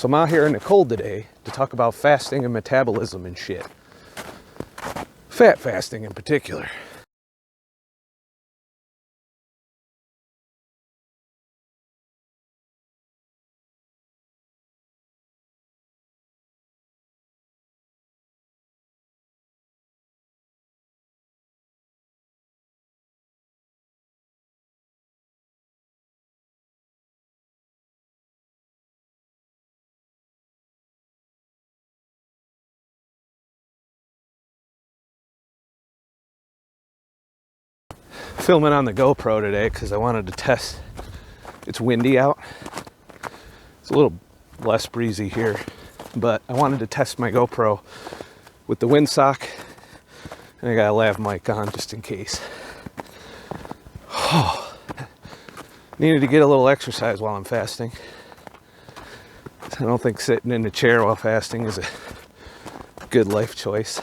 So I'm out here in the cold today to talk about fasting and metabolism and shit. Fat fasting in particular. Filming on the GoPro today because I wanted to test. It's windy out. It's a little less breezy here, but I wanted to test my GoPro with the windsock, and I got a lav mic on just in case. Oh, needed to get a little exercise while I'm fasting. I don't think sitting in the chair while fasting is a good life choice.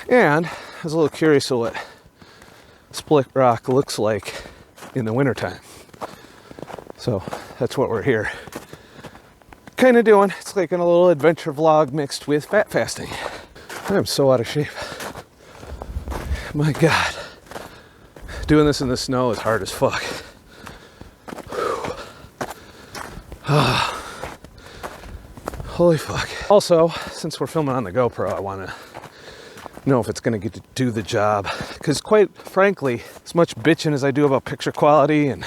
And I was a little curious of what split rock looks like in the wintertime. So that's what we're here kind of doing. It's like a little adventure vlog mixed with fat fasting. I'm so out of shape. My God. Doing this in the snow is hard as fuck. Holy fuck. Also, since we're filming on the GoPro, I want to know if it's going to get to do the job. Because quite frankly, as much bitching as I do about picture quality and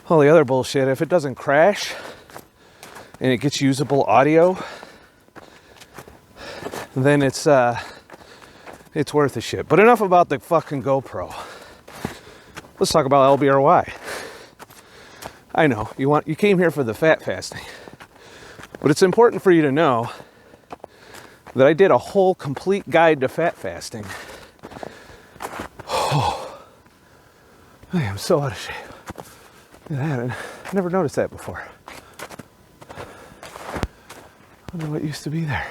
all the other bullshit, if it doesn't crash and it gets usable audio, then it's worth the shit. But enough about the fucking GoPro. Let's talk about LBRY. I know, you came here for the fat fasting. But it's important for you to know that I did a whole complete guide to fat fasting. Oh, I am so out of shape. Look at that. I never noticed that before. I wonder what used to be there.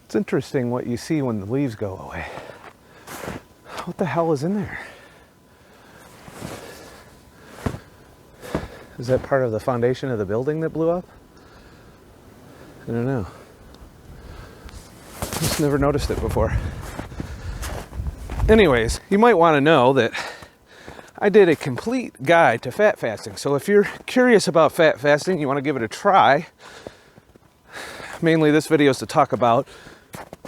It's interesting what you see when the leaves go away. What the hell is in there? Is that part of the foundation of the building that blew up? I don't know. Just never noticed it before. Anyways, you might want to know that I did a complete guide to fat fasting. So if you're curious about fat fasting, you want to give it a try. Mainly this video is to talk about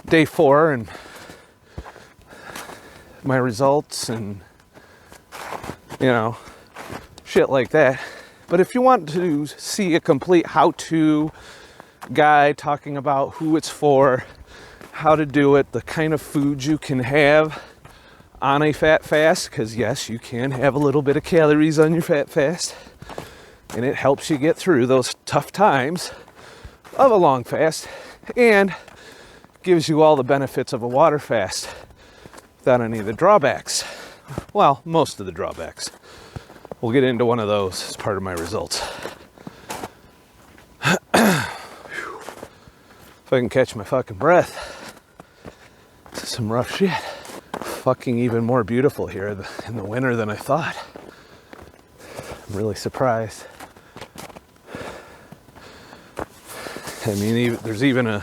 day 4 and my results and, you know, shit like that. But if you want to see a complete how-to guide talking about who it's for, how to do it, the kind of foods you can have on a fat fast, because yes, you can have a little bit of calories on your fat fast, and it helps you get through those tough times of a long fast, and gives you all the benefits of a water fast without any of the drawbacks. Well, most of the drawbacks. We'll get into one of those as part of my results. If I can catch my fucking breath. This is some rough shit. Fucking even more beautiful here in the winter than I thought. I'm really surprised. I mean, there's even a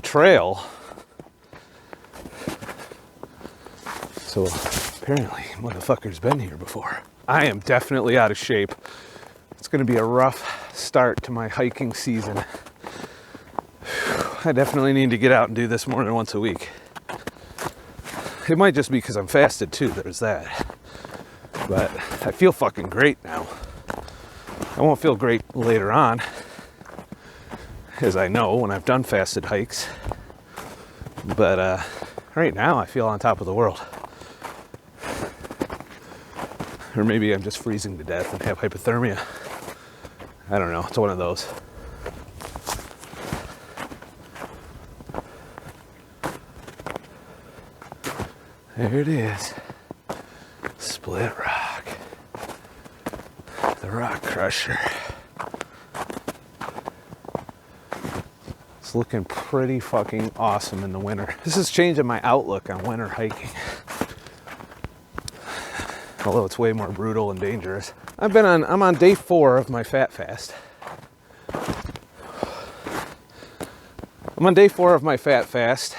trail. So apparently, motherfucker's been here before. I am definitely out of shape. It's going to be a rough start to my hiking season. I definitely need to get out and do this more than once a week. It might just be because I'm fasted too, there's that. But I feel fucking great now. I won't feel great later on, as I know when I've done fasted hikes. But right now I feel on top of the world. Or maybe I'm just freezing to death and have hypothermia. I don't know, it's one of those. There it is. Split rock. The rock crusher. It's looking pretty fucking awesome in the winter. This is changing my outlook on winter hiking. although it's way more brutal and dangerous. I'm on day 4 of my fat fast. I'm on day 4 of my fat fast,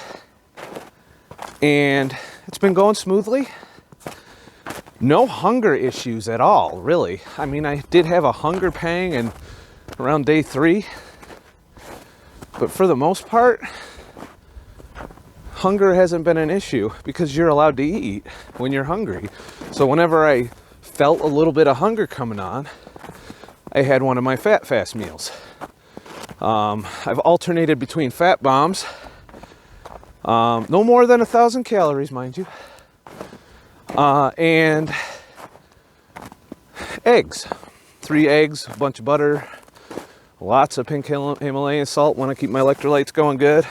and it's been going smoothly. No hunger issues at all, really. I mean, I did have a hunger pang and around day 3, but for the most part, hunger hasn't been an issue because you're allowed to eat when you're hungry. So whenever I felt a little bit of hunger coming on, I had one of my fat fast meals. I've alternated between fat bombs, no more than 1,000 calories, mind you, and eggs. 3 eggs, a bunch of butter, lots of pink Himalayan salt when I keep my electrolytes going good.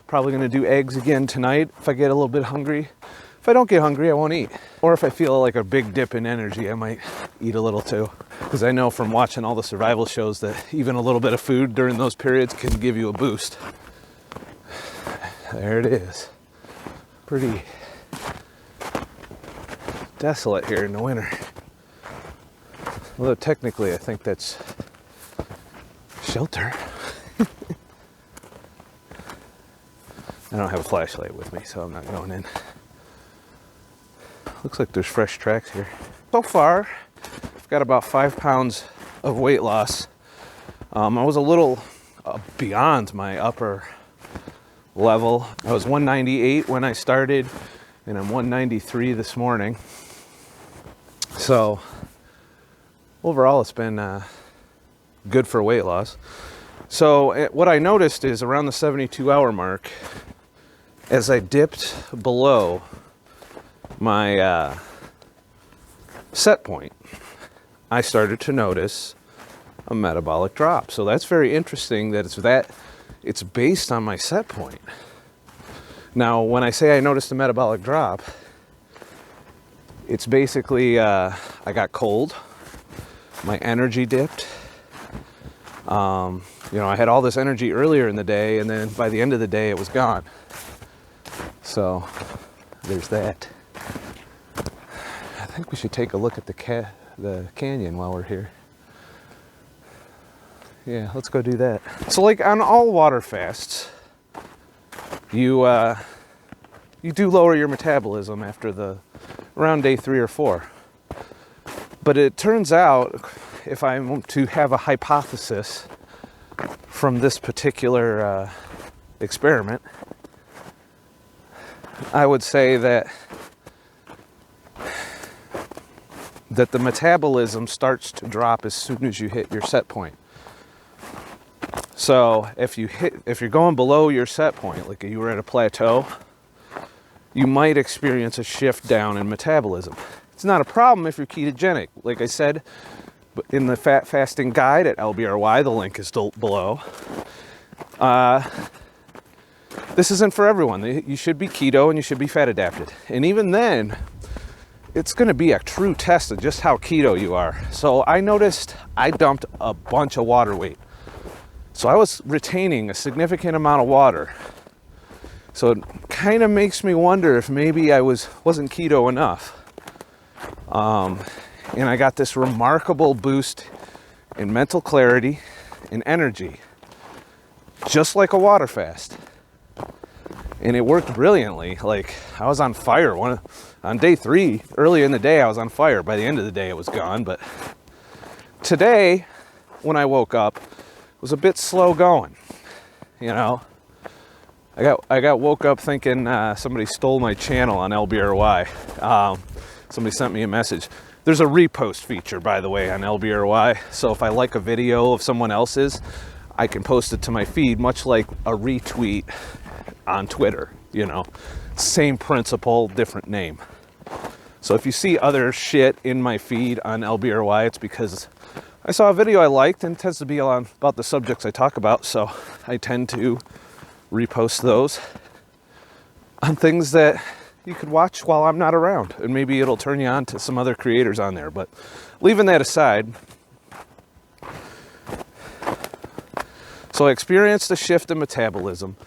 Probably going to do eggs again tonight if I get a little bit hungry. If I don't get hungry, I won't eat. Or if I feel like a big dip in energy, I might eat a little too. Because I know from watching all the survival shows that even a little bit of food during those periods can give you a boost. There it is. Pretty desolate here in the winter. Although technically I think that's shelter. I don't have a flashlight with me, so I'm not going in. Looks like there's fresh tracks here. So far, I've got about 5 pounds of weight loss. I was a little beyond my upper level. I was 198 when I started, and I'm 193 this morning. So overall, it's been good for weight loss. So what I noticed is around the 72-hour mark, as I dipped below my set point, I started to notice a metabolic drop. So that's very interesting that it's based on my set point. Now, when I say I noticed a metabolic drop, it's basically I got cold, my energy dipped. I had all this energy earlier in the day, and then by the end of the day, it was gone. So there's that. I think we should take a look at the canyon while we're here. Yeah, let's go do that. So like on all water fasts, you do lower your metabolism after around day 3 or 4. But it turns out, if I'm to have a hypothesis from this particular experiment, I would say that the metabolism starts to drop as soon as you hit your set point. So if you're going below your set point, like you were at a plateau, you might experience a shift down in metabolism. It's not a problem if you're ketogenic. Like I said in the fat fasting guide at LBRY, the link is still below. This isn't for everyone. You should be keto and you should be fat adapted. And even then, it's going to be a true test of just how keto you are. So I noticed I dumped a bunch of water weight. So I was retaining a significant amount of water. So it kind of makes me wonder if maybe I wasn't keto enough. And I got this remarkable boost in mental clarity and energy, just like a water fast. And it worked brilliantly. Like, I was on fire. On day 3, early in the day, I was on fire. By the end of the day, it was gone. But today, when I woke up, it was a bit slow going. I got woke up thinking somebody stole my channel on LBRY. Somebody sent me a message. There's a repost feature, by the way, on LBRY. So if I like a video of someone else's, I can post it to my feed, much like a retweet on Twitter. Same principle, different name. So if you see other shit in my feed on LBRY, it's because I saw a video I liked, and it tends to be about the subjects I talk about. So I tend to repost those on things that you could watch while I'm not around, and maybe it'll turn you on to some other creators on there. But leaving that aside, so I experienced a shift in metabolism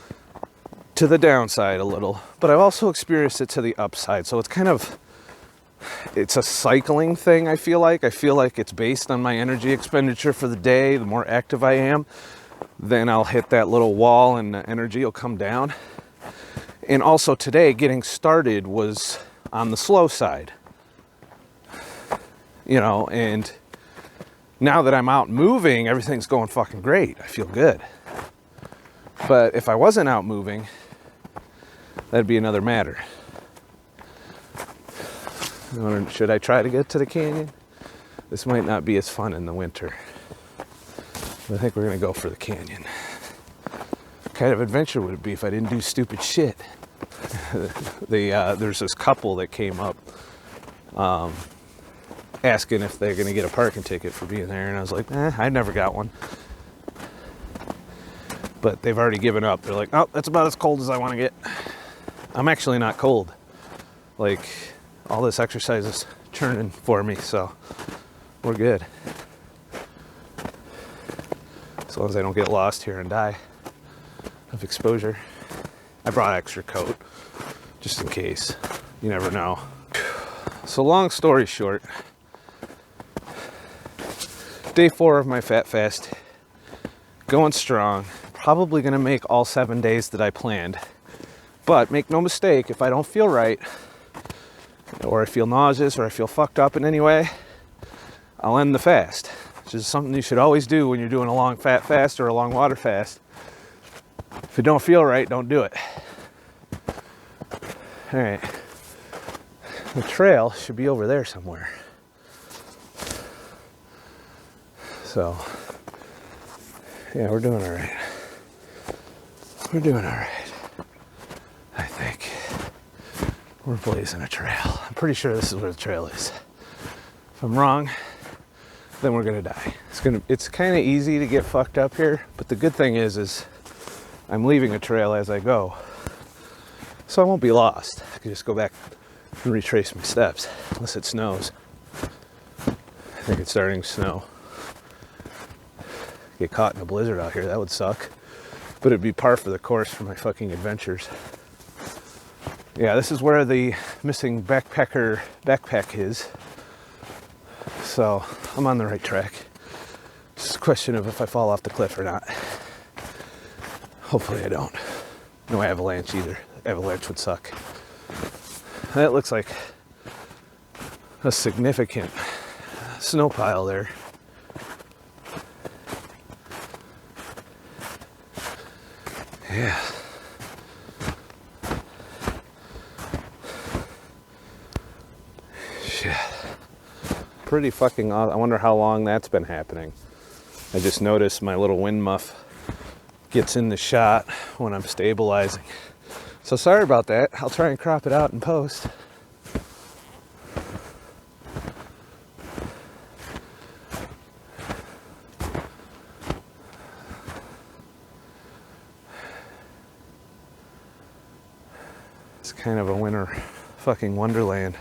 to the downside a little, but I've also experienced it to the upside. So it's kind of it's a cycling thing. I feel like it's based on my energy expenditure for the day. The more active I am, then I'll hit that little wall and the energy will come down. And also today, getting started was on the slow side, you know, and now that I'm out moving, everything's going fucking great. I feel good. But if I wasn't out moving, that'd be another matter. Should I try to get to the canyon? This might not be as fun in the winter. But I think we're gonna go for the canyon. What kind of adventure would it be if I didn't do stupid shit? There's this couple that came up asking if they're gonna get a parking ticket for being there, and I was like, I never got one. But they've already given up. They're like, oh, that's about as cold as I want to get. I'm actually not cold. Like, all this exercise is churning for me, so we're good. As long as I don't get lost here and die of exposure. I brought an extra coat, just in case. You never know. So long story short, day 4 of my fat fast, going strong. Probably gonna make all 7 days that I planned. But make no mistake, if I don't feel right, or I feel nauseous, or I feel fucked up in any way, I'll end the fast. Which is something you should always do when you're doing a long fat fast or a long water fast. If you don't feel right, don't do it. All right. The trail should be over there somewhere. So, yeah, we're doing all right. We're doing all right. I think we're blazing a trail. I'm pretty sure this is where the trail is. If I'm wrong, then we're gonna die. It's kind of easy to get fucked up here, but the good thing is I'm leaving a trail as I go, so I won't be lost. I can just go back and retrace my steps, unless it snows. I think it's starting to snow. Get caught in a blizzard out here, that would suck. But it'd be par for the course for my fucking adventures. Yeah, this is where the missing backpacker backpack is. So I'm on the right track. It's just a question of if I fall off the cliff or not. Hopefully I don't. No avalanche either. Avalanche would suck. That looks like a significant snow pile there. Yeah. Shit. Pretty fucking awesome. I wonder how long that's been happening. I just noticed my little wind muff gets in the shot when I'm stabilizing. So sorry about that. I'll try and crop it out in post. It's kind of a winter fucking wonderland.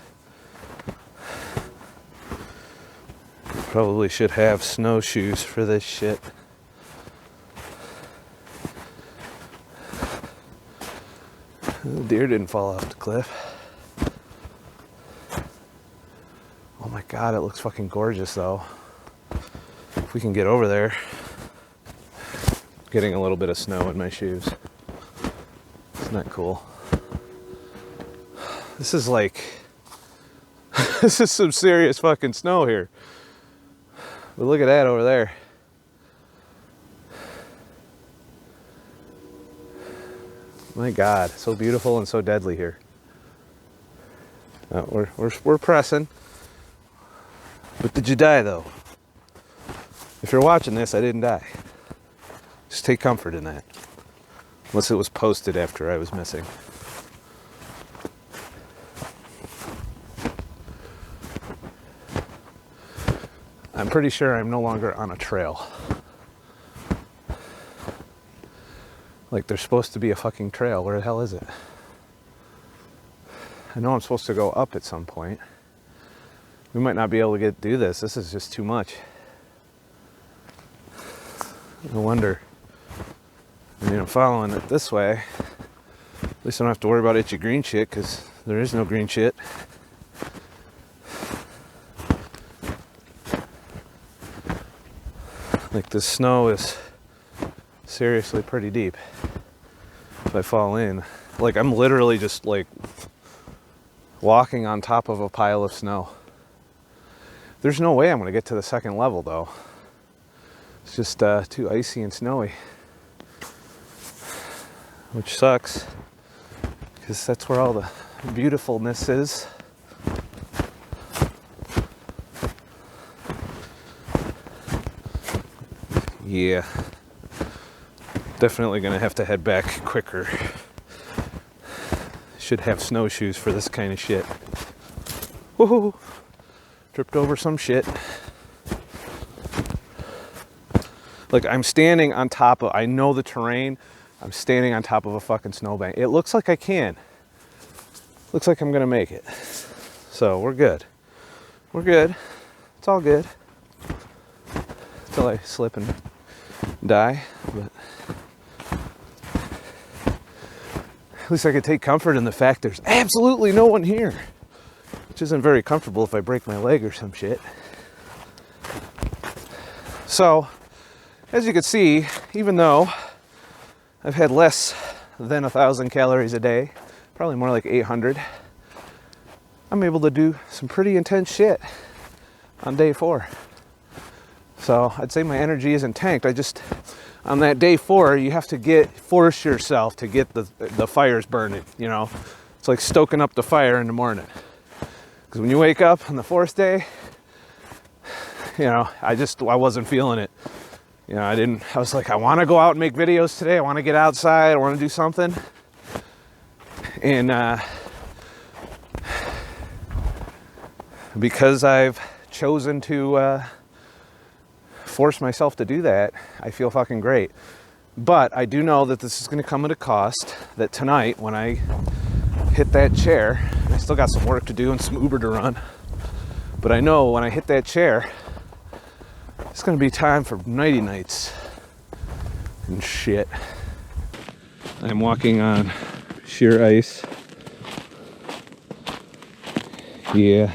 Probably should have snowshoes for this shit. The deer didn't fall off the cliff. Oh my god, it looks fucking gorgeous though. If we can get over there. Getting a little bit of snow in my shoes. Isn't that cool? This is like, this is some serious fucking snow here. But look at that over there. My God, so beautiful and so deadly here. We're pressing. But did you die though? If you're watching this, I didn't die. Just take comfort in that. Unless it was posted after I was missing. I'm pretty sure I'm no longer on a trail. Like there's supposed to be a fucking trail. Where the hell is it? I know I'm supposed to go up at some point. We might not be able to do this. This is just too much. No wonder. I mean, I'm following it this way. At least I don't have to worry about itchy green shit, because there is no green shit. Like this snow is seriously pretty deep. If I fall in, like I'm literally just like walking on top of a pile of snow. There's no way I'm gonna get to the second level though. It's just too icy and snowy, which sucks because that's where all the beautifulness is. Yeah, definitely gonna have to head back quicker. Should have snowshoes for this kind of shit. Woohoo! Tripped over some shit. Like I'm standing on top of, I know the terrain. I'm standing on top of a fucking snowbank. It looks like I can. Looks like I'm gonna make it. So we're good. We're good. It's all good. Until I slip and die. But at least I could take comfort in the fact there's absolutely no one here. Which isn't very comfortable if I break my leg or some shit. So, as you can see, even though I've had less than 1,000 calories a day, probably more like 800, I'm able to do some pretty intense shit on day 4. So I'd say my energy isn't tanked. I just, on that day 4, you have to force yourself to get the fires burning, you know? It's like stoking up the fire in the morning. Because when you wake up on the 4th day, you know, I wasn't feeling it. You know, I was like, I want to go out and make videos today. I want to get outside. I want to do something. And because I've chosen to force myself to do that, I feel fucking great. But I do know that this is going to come at a cost, that tonight when I hit that chair, I still got some work to do and some Uber to run, but I know when I hit that chair, it's going to be time for nighty nights and shit. I'm walking on sheer ice. Yeah.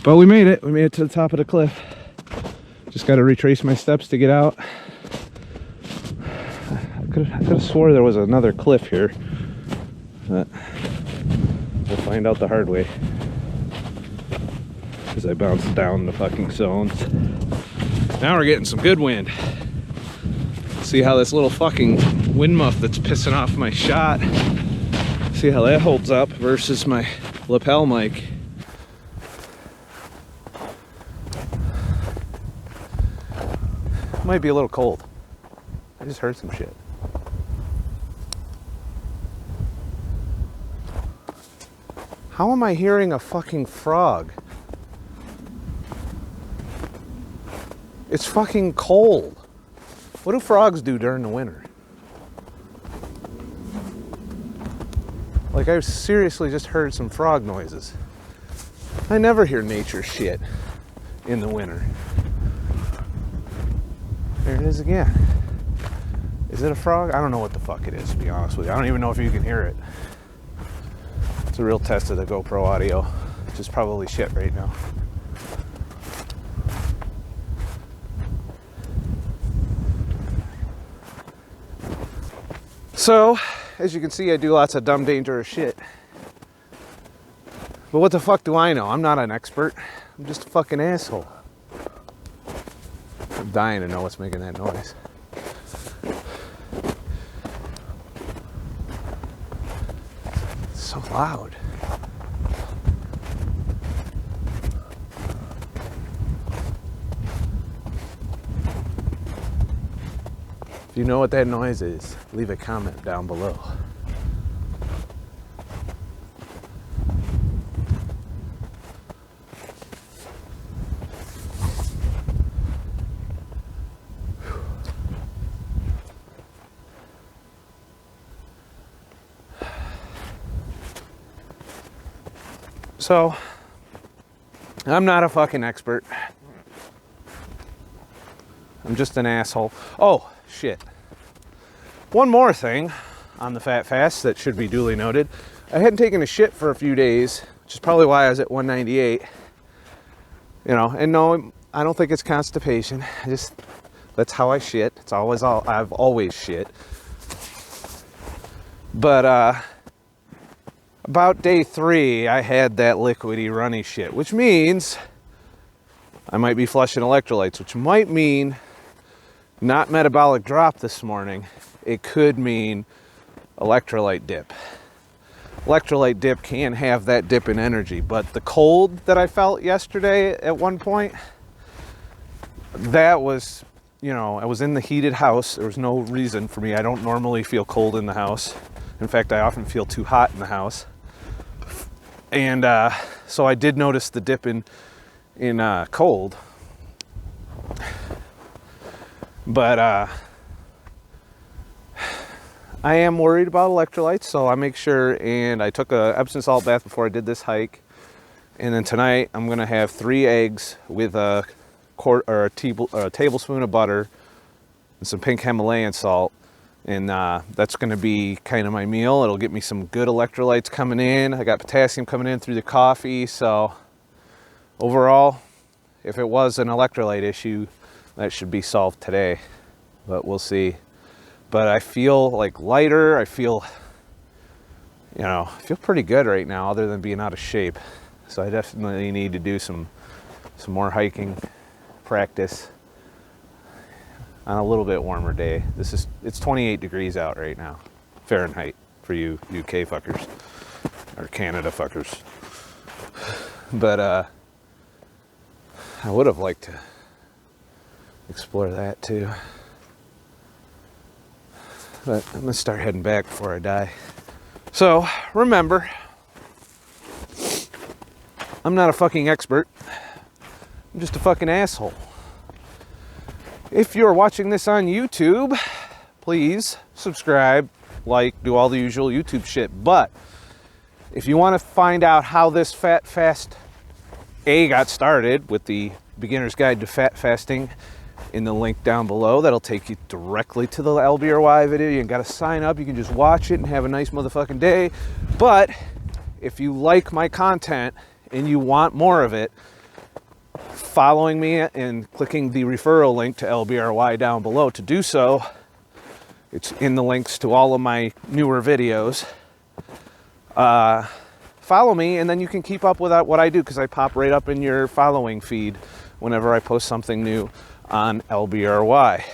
But we made it. We made it to the top of the cliff. Just got to retrace my steps to get out. I could have swore there was another cliff here. But we'll find out the hard way. Because I bounced down the fucking zones. Now we're getting some good wind. See how this little fucking wind muff that's pissing off my shot, see how that holds up versus my lapel mic. Might be a little cold. I just heard some shit. How am I hearing a fucking frog? It's fucking cold. What do frogs do during the winter? Like, I seriously just heard some frog noises. I never hear nature shit in the winter. There it is again. Is it a frog? I don't know what the fuck it is, to be honest with you. I don't even know if you can hear it. It's a real test of the GoPro audio, which is probably shit right now. So, as you can see, I do lots of dumb, dangerous shit. But what the fuck do I know? I'm not an expert. I'm just a fucking asshole. I'm dying to know what's making that noise. It's so loud. If you know what that noise is, leave a comment down below. So, I'm not a fucking expert. I'm just an asshole. Oh, shit. One more thing on the Fat Fast that should be duly noted. I hadn't taken a shit for a few days, which is probably why I was at 198. You know, and no, I don't think it's constipation. That's how I shit. It's always I've always shit. But about day 3, I had that liquidy, runny shit, which means I might be flushing electrolytes, which might mean not metabolic drop this morning. It could mean electrolyte dip. Electrolyte dip can have that dip in energy, but the cold that I felt yesterday at one point, that was, you know, I was in the heated house. There was no reason for me. I don't normally feel cold in the house. In fact, I often feel too hot in the house. And so I did notice the dip in cold. But I am worried about electrolytes, so I make sure, and I took a Epsom salt bath before I did this hike. And then tonight I'm gonna have 3 eggs with a tablespoon of butter and some pink Himalayan salt. And that's gonna be kind of my meal. It'll get me some good electrolytes coming in. I got potassium coming in through the coffee. So overall, if it was an electrolyte issue, that should be solved today, but we'll see. But I feel like lighter. I feel, you know, I feel pretty good right now other than being out of shape. So I definitely need to do some more practice on a little bit warmer day. It's 28 degrees out right now, Fahrenheit for you UK fuckers, or Canada fuckers. But I would have liked to explore that too. But I'm gonna start heading back before I die. So remember, I'm not a fucking expert. I'm just a fucking asshole. If you're watching this on YouTube, please subscribe, like, do all the usual YouTube shit. But if you want to find out how this Fat Fast got started with the Beginner's Guide to Fat Fasting, in the link down below, that'll take you directly to the LBRY video. You ain't gotta sign up, you can just watch it and have a nice motherfucking day. But if you like my content and you want more of it, following me and clicking the referral link to LBRY down below to do so, it's in the links to all of my newer videos. Follow me, and then you can keep up with what I do, because I pop right up in your following feed whenever I post something new on LBRY.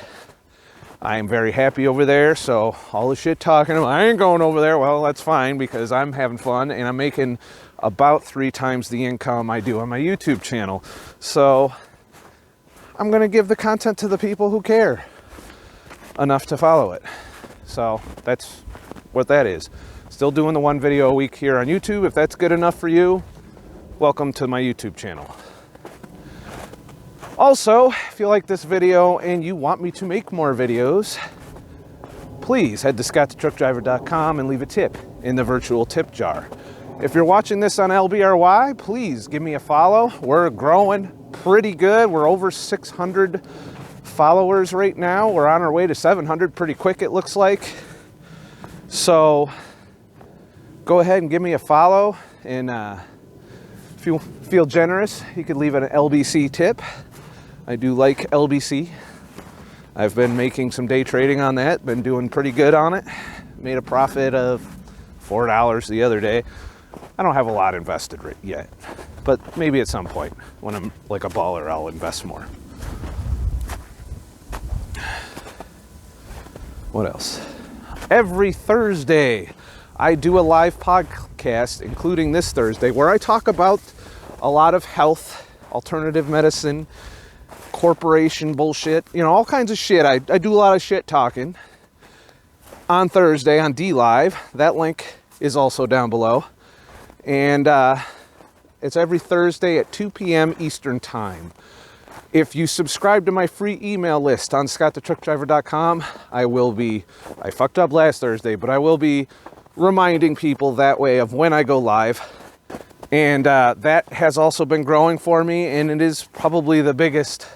I am very happy over there, so all the shit talking about, I ain't going over there, well, that's fine, because I'm having fun and I'm making about 3 times the income I do on my YouTube channel. So I'm gonna give the content to the people who care enough to follow it. So that's what that is. Still doing the 1 video a week here on YouTube. If that's good enough for you, welcome to my YouTube channel. Also, if you like this video and you want me to make more videos, please head to ScottTheTruckDriver.com and leave a tip in the virtual tip jar. If you're watching this on LBRY, please give me a follow. We're growing pretty good. We're over 600 followers right now. We're on our way to 700 pretty quick, it looks like. So go ahead and give me a follow. And if you feel generous, you could leave an LBC tip. I do like LBC. I've been making some day trading on that, been doing pretty good on it. Made a profit of $4 the other day. I don't have a lot invested yet, but maybe at some point when I'm like a baller, I'll invest more. What else? Every Thursday, I do a live podcast, including this Thursday, where I talk about a lot of health, alternative medicine, corporation bullshit, you know, all kinds of shit. I do a lot of shit talking on Thursday on DLive. That link is also down below. And it's every Thursday at 2 p.m. Eastern Time. If you subscribe to my free email list on ScottTheTruckDriver.com, I fucked up last Thursday, but I will be reminding people that way of when I go live. And that has also been growing for me, and it is probably the biggest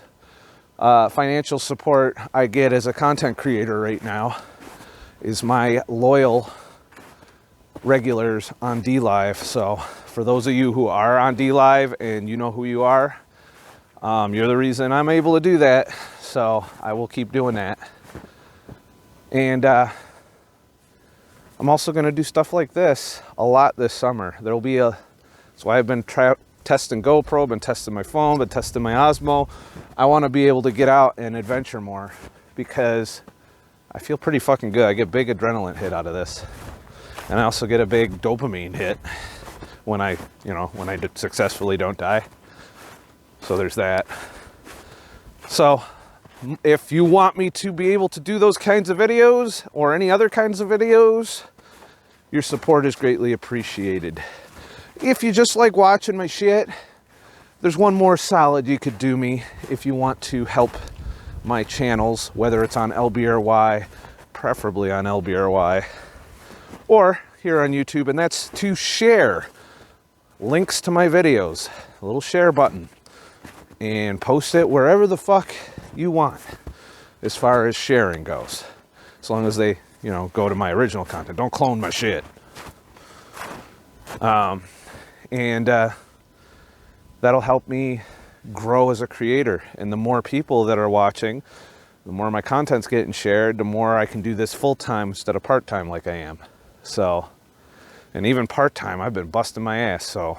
financial support I get as a content creator right now, is my loyal regulars on DLive. So for those of you who are on DLive and you know who you are, you're the reason I'm able to do that. so I will keep doing that. And I'm also going to do stuff like this a lot this summer. There'll be that's why I've been testing GoPro, been testing my phone, been testing my Osmo. I want to be able to get out and adventure more because I feel pretty fucking good. I get big adrenaline hit out of this. And I also get a big dopamine hit when I successfully don't die. So there's that. So if you want me to be able to do those kinds of videos or any other kinds of videos, your support is greatly appreciated. If you just like watching my shit, there's one more solid you could do me if you want to help my channels, whether it's on LBRY, preferably on LBRY, or here on YouTube, and that's to share links to my videos, a little share button, and post it wherever the fuck you want as far as sharing goes. As long as they, go to my original content. Don't clone my shit. And that'll help me grow as a creator. And the more people that are watching, the more my content's getting shared, the more I can do this full-time instead of part-time like I am. So, and even part-time, I've been busting my ass. So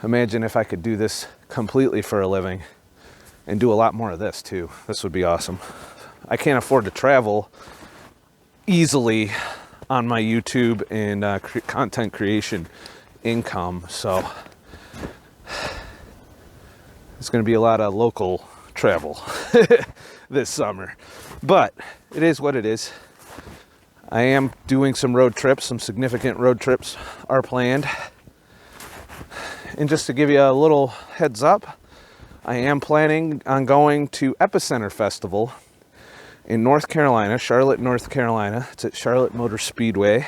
imagine if I could do this completely for a living and do a lot more of this too. This would be awesome. I can't afford to travel easily on my YouTube and content creation income. So it's going to be a lot of local travel this summer, but it is what it is. I am doing some road trips, some significant road trips are planned. And just to give you a little heads up, I am planning on going to Epicenter Festival in North Carolina, Charlotte, North Carolina. It's at Charlotte Motor Speedway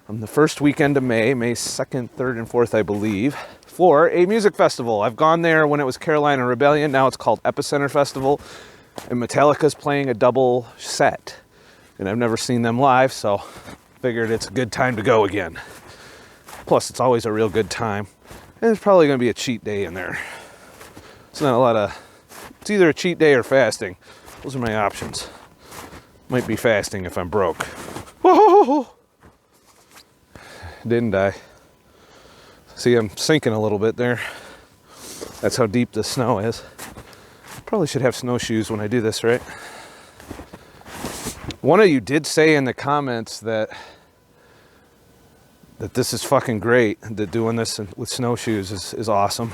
on the first weekend of May 2nd, 3rd, and 4th, I believe, for a music festival. I've gone there when it was Carolina Rebellion. Now it's called Epicenter Festival, and Metallica's playing a double set. And I've never seen them live, so figured it's a good time to go again. Plus, it's always a real good time. And there's probably going to be a cheat day in there. It's not a lot of... It's either a cheat day or fasting. Those are my options. Might be fasting if I'm broke. Whoa! Didn't I? See, I'm sinking a little bit there. That's how deep the snow is. Probably should have snowshoes when I do this, right? One of you did say in the comments that this is fucking great, that doing this with snowshoes is awesome.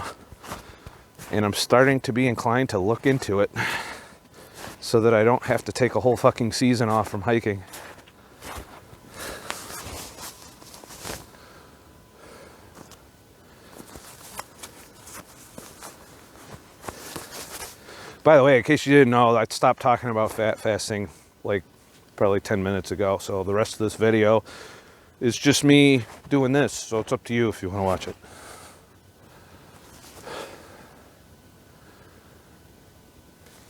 And I'm starting to be inclined to look into it so that I don't have to take a whole fucking season off from hiking. By the way, in case you didn't know, I stopped talking about fasting like probably 10 minutes ago. So the rest of this video is just me doing this. So it's up to you if you want to watch it.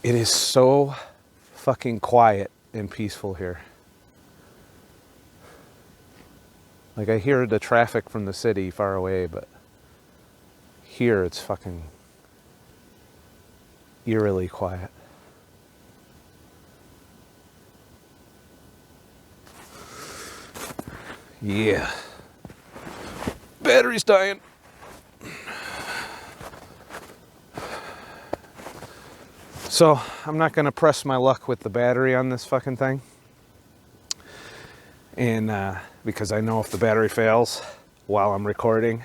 It is so fucking quiet and peaceful here. Like, I hear the traffic from the city far away, but here it's fucking eerily quiet. Yeah. Battery's dying. So, I'm not going to press my luck with the battery on this fucking thing. And, because I know if the battery fails while I'm recording,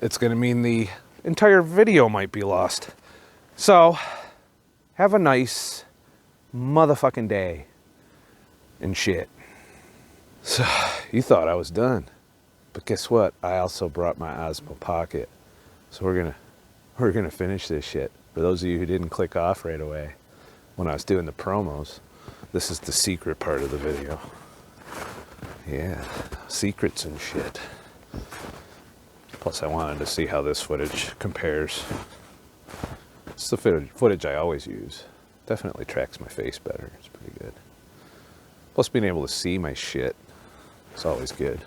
it's going to mean the entire video might be lost. So, have a nice motherfucking day and shit. So, you thought I was done. But guess what? I also brought my Osmo Pocket. So we're gonna finish this shit. For those of you who didn't click off right away when I was doing the promos, this is the secret part of the video. Yeah, secrets and shit. Plus I wanted to see how this footage compares. It's the footage I always use. Definitely tracks my face better. It's pretty good. Plus being able to see my shit is always good.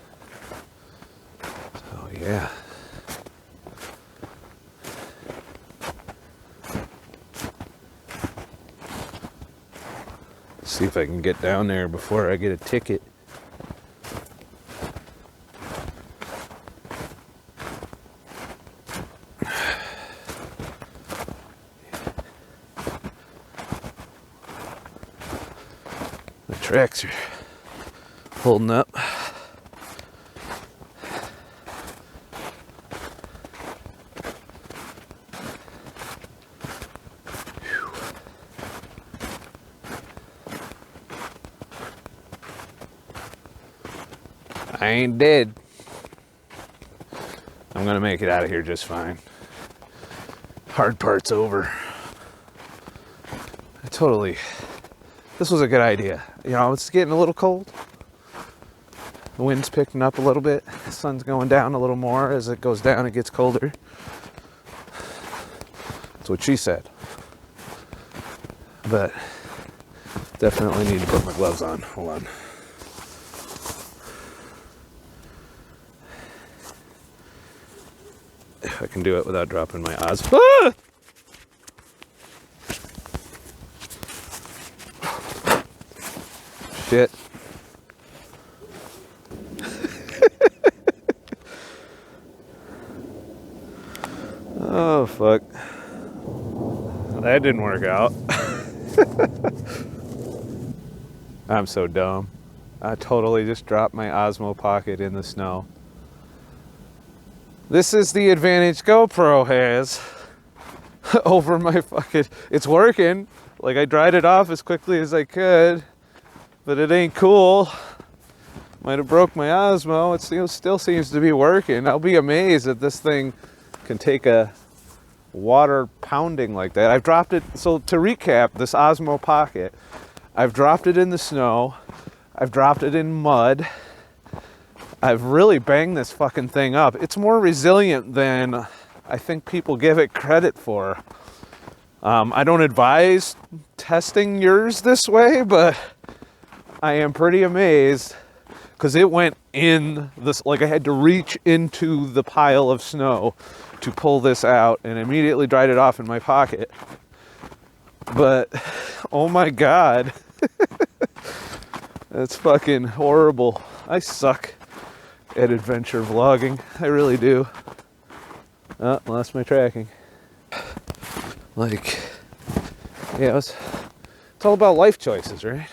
So yeah. See if I can get down there before I get a ticket. The tracks are holding up. I ain't dead. I'm gonna make it out of here just fine. Hard part's over. This was a good idea. You know, it's getting a little cold. The wind's picking up a little bit. The sun's going down a little more. As it goes down, it gets colder. That's what she said. But definitely need to put my gloves on. Hold on. If I can do it without dropping my osmo. Ah! Shit. Oh, fuck. That didn't work out. I'm so dumb. I totally just dropped my Osmo Pocket in the snow. This is the advantage GoPro has over my fucking... It's working. Like, I dried it off as quickly as I could, but it ain't cool. Might have broke my Osmo. It still seems to be working. I'll be amazed that this thing can take a water pounding like that. I've dropped it. So to recap, this Osmo Pocket, I've dropped it in the snow. I've dropped it in mud. I've really banged this fucking thing up. It's more resilient than I think people give it credit for. I don't advise testing yours this way, but I am pretty amazed because it went in this, like I had to reach into the pile of snow to pull this out and immediately dried it off in my pocket. But, oh my God, that's fucking horrible. I suck at adventure vlogging. I really do. Oh, lost my tracking. Like, yeah, it's all about life choices, right?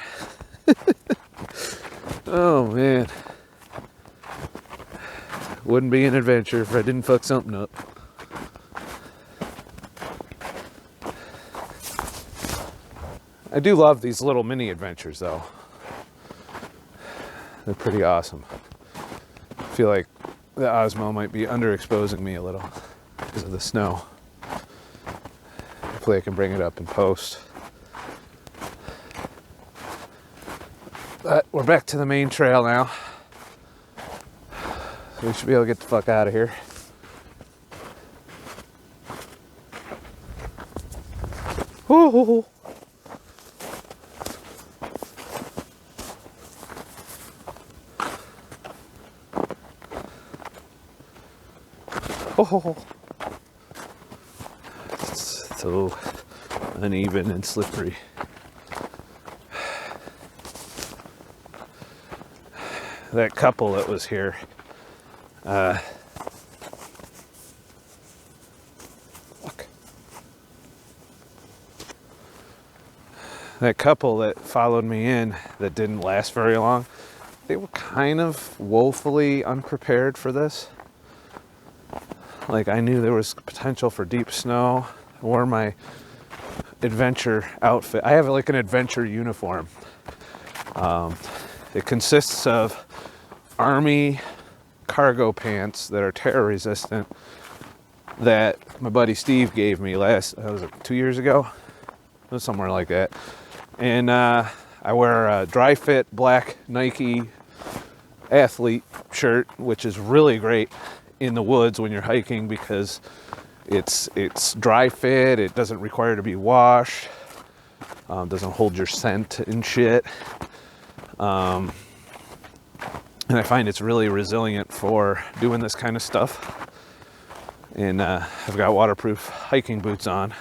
Oh, man. Wouldn't be an adventure if I didn't fuck something up. I do love these little mini adventures, though. They're pretty awesome. I feel like the Osmo might be underexposing me a little because of the snow. Hopefully I can bring it up in post. But we're back to the main trail now. So we should be able to get the fuck out of here. Woo-hoo-hoo. Oh, it's so uneven and slippery. That couple that was here, look. That couple that followed me in that didn't last very long, they were kind of woefully unprepared for this. Like, I knew there was potential for deep snow. I wore my adventure outfit. I have like an adventure uniform. It consists of army cargo pants that are tear resistant that my buddy Steve gave me was it 2 years ago? It was somewhere like that. And I wear a dry fit black Nike athlete shirt, which is really great in the woods when you're hiking because it's dry fit. It doesn't require to be washed. Doesn't hold your scent and shit. And I find it's really resilient for doing this kind of stuff. And I've got waterproof hiking boots on,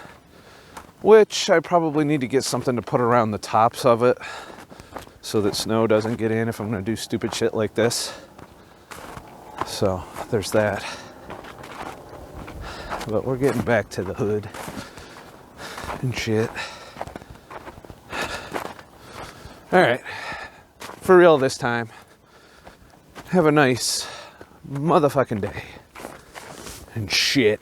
which I probably need to get something to put around the tops of it so that snow doesn't get in if I'm gonna do stupid shit like this. So there's that. But we're getting back to the hood and shit. All right, for real this time. Have a nice motherfucking day and shit.